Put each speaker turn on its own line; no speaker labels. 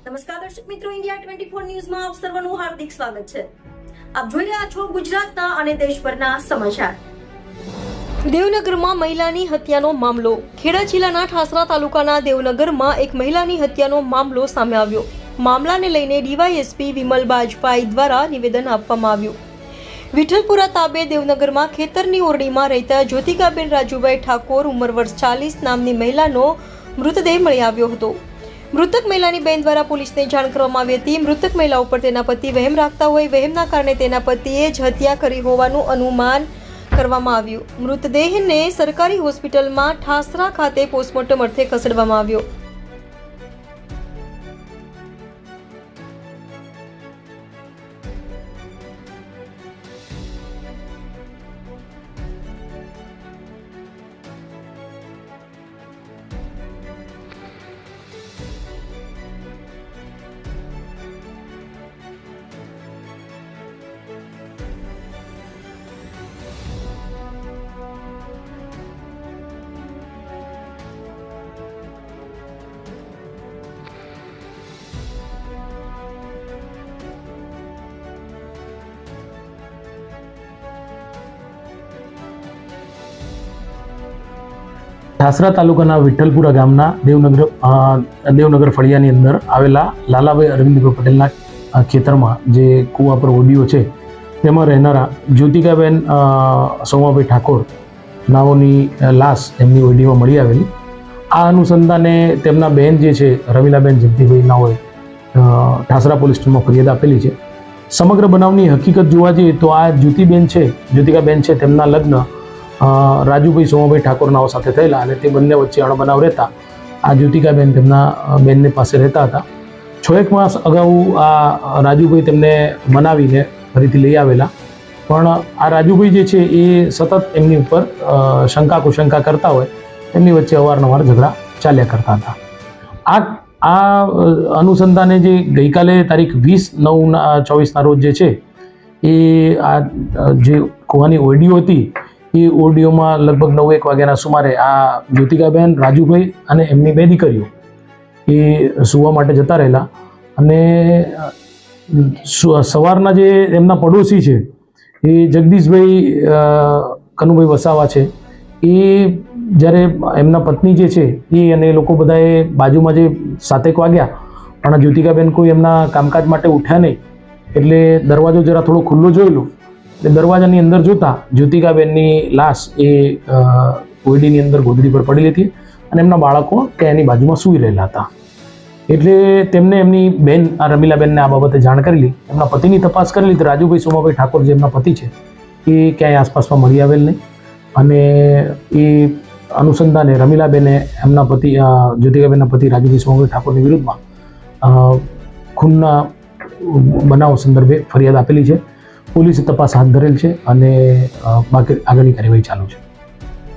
નમસ્કાર દર્શક મિત્રો, ઇન્ડિયા 24 ન્યૂઝમાં આપ સર્વનું હાર્દિક સ્વાગત છે। આપ જોઈ રહ્યા છો ગુજરાતના અને દેશભરના સમાચાર। દેવનગરમાં મહિલાની હત્યાનો મામલો। ખેડા જિલ્લાના ઠાસરા તાલુકાના દેવનગરમાં એક મહિલાની હત્યાનો મામલો સામે આવ્યો। મામલાને લઈને ડીવાયએસપી વિમલ બાજપાઈ દ્વારા નિવેદન આપવામાં આવ્યું। વિઠ્ઠલપુરા તાબે દેવનગરમાં ખેતરની ઓરડીમાં રહેતા જ્યોતિકાબેન રાજુભાઈ ઠાકોર ઉંમર વર્ષ 40 નામની મહિલાનો મૃતદેહ મળી આવ્યો હતો। મૃતક મહિલાની બેન દ્વારા પોલીસને જાણ કરવામાં આવી હતી। મૃતક મહિલા ઉપર તેના પતિ વહેમ રાખતા હોય, વહેમના કારણે તેના પતિએ જ હત્યા કરી હોવાનું અનુમાન કરવામાં આવ્યું। મૃતદેહને સરકારી હોસ્પિટલમાં ઠાસરા ખાતે પોસ્ટમોર્ટમ અર્થે ખસેડવામાં આવ્યો।
ઠાસરા તાલુકાના વિઠ્ઠલપુરા ગામના દેવનગર ફળિયાની અંદર આવેલા લાલાભાઈ અરવિંદભાઈ પટેલના ખેતરમાં જે કૂવા પર ઓડિયો છે તેમાં રહેનારા જ્યોતિકાબેન સોમાભાઈ ઠાકોર નાઓની લાશ એમની ઓડીમાં મળી આવેલી। આ અનુસંધાને તેમના બહેન જે છે રમીલાબેન જગદીભાઈ નાઓએ ઠાસરા પોલીસ સ્ટેશનમાં ફરિયાદ આપેલી છે। સમગ્ર બનાવની હકીકત જોવા જઈએ તો આ જ્યોતિકાબેન છે તેમના લગ્ન રાજુભાઈ સોમાભાઈ ઠાકોર નાઓ સાથે થયેલા અને તે બંને વચ્ચે અણબનાવ રહેતા આ જ્યોતિકાબેન તેમના બેનને પાસે રહેતા હતા। 6 માસ અગાઉ આ રાજુભાઈ તેમને મનાવીને ફરીથી લઈ આવેલા, પણ આ રાજુભાઈ જે છે એ સતત એમની ઉપર શંકા કુશંકા કરતા હોય, એમની વચ્ચે અવારનવાર ઝઘડા ચાલ્યા કરતા હતા। આ અનુસંધાને જે ગઈકાલે તારીખ 20/9/24 રોજ જે છે એ આ જે કૂવાની ઓડિયો હતી એ ઓડિયોમાં લગભગ 9-1 વાગ્યાના સુમારે આ જ્યોતિકાબેન, રાજુભાઈ અને એમની 2 દીકરીઓ એ સૂવા માટે જતા રહેલા અને સવારના જે એમના પડોશી છે એ જગદીશભાઈ કનુભાઈ વસાવા છે, એ જ્યારે એમના પત્ની જે છે એ અને એ લોકો બધાએ બાજુમાં જે 7-1 વાગ્યા પણ જ્યોતિકાબેન કોઈ એમના કામકાજ માટે ઉઠ્યા નહીં, એટલે દરવાજો જરા થોડો ખુલ્લો જોયેલો એટલે દરવાજાની અંદર જોતા જ્યોતિકાબેનની લાશ એ ઓરડીની અંદર ગોદડી પર પડેલી હતી અને એમના બાળકો ત્યાં એની બાજુમાં સૂઈ રહેલા હતા। એટલે તેમને એમની બેન આ રમીલાબેનને આ બાબતે જાણ કરેલી। એમના પતિની તપાસ કરેલી તો રાજુભાઈ સોમાભાઈ ઠાકોર જે એમના પતિ છે એ ક્યાંય આસપાસમાં મળી આવેલ નહીં અને એ અનુસંધાને રમીલાબેને એમના પતિ જ્યોતિકાબેનના પતિ રાજુભાઈ સોમાભાઈ ઠાકોરની વિરુદ્ધમાં ખૂનના બનાવ સંદર્ભે ફરિયાદ આપેલી છે। પોલીસે તપાસ હાથ ધરેલ છે અને બાકી આગળની કાર્યવાહી ચાલુ છે।